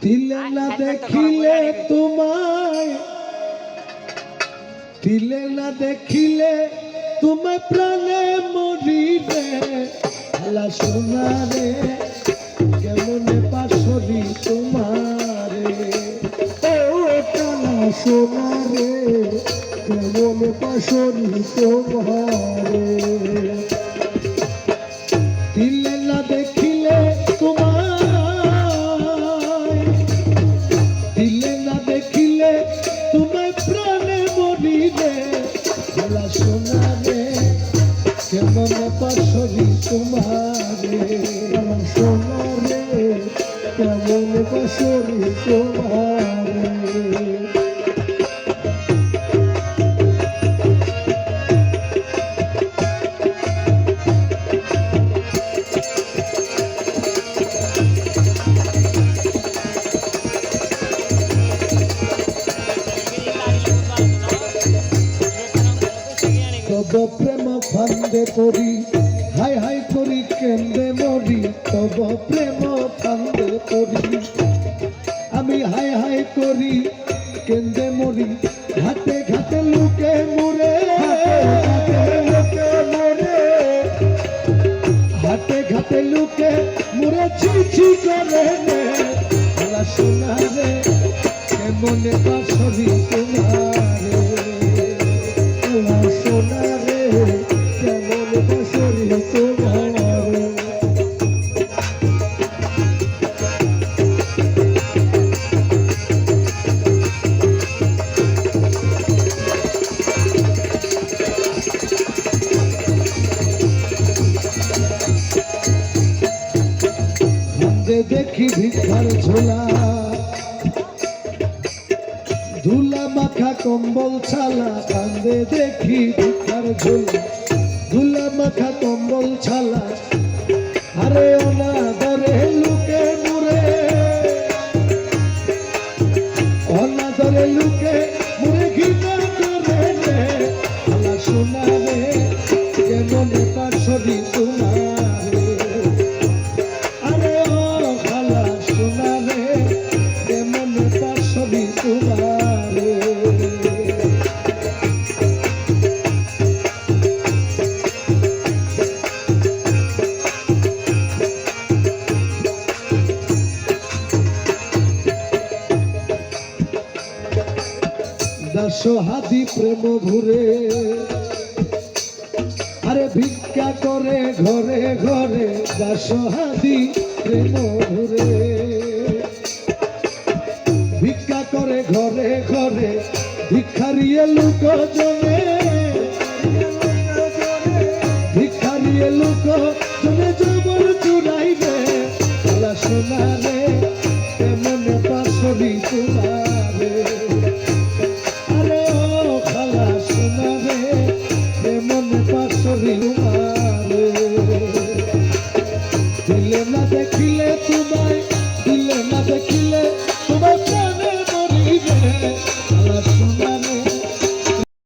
দিলে না দেখিলে তোমায়, দিলে না দেখিলে তোমায় প্রাণে মরি রে আলা সোনা রে কেমনে পাশরি তোমারে ও কালা সোনা রে কেমনে পাশরি তোমারে দিলে না দেখিলে তোমায়, দিলে না দেখিলে তোমায় প্রাণে মরি রে আলা সোনা রে কেমনে পাশরি তোমারে আলা সোনা রে কেমনে পাশরি তোমারে তব প্রেম ফান্দে পড়ি হাই হাই করি কেন্দে মরি তব প্রেম ফান্দে পড়ি আমি হাই হাই করি কেন্দে মরি ঘাটে ঘাটে লুকে মুরে ঘাটে ঘাটে লুকে মুরে ছি ছি করে রে আলা সোনা রে কেমনে পাশরি তোমারে আলা সোনা রে কেমনে পাশরি তোমারে দেখি ভিক্ষার ঝোলা ধুলা মাখা কম্বল ছালা কান্দে দেখি ভিক্ষার ঝোলা ধুলা মাখা কম্বল ছালা আরে অনাদরে লুকে মুরে অনাদরে লুকে মুরে ঘৃণা করে রে আলা সোনা রে কেমনে পাশরি তোমারে দাসহাদি প্রেম ঘুরে আরে ভিক্ষা করে ঘরে ঘরে দাসহাদি প্রেম ঘুরে ভিক্ষা করে ঘরে ঘরে ভিক্ষারিয়ে লোক জনে ভিক্ষারিয়ে লোক জনে জবর চুরাই রে আলা সোনা রে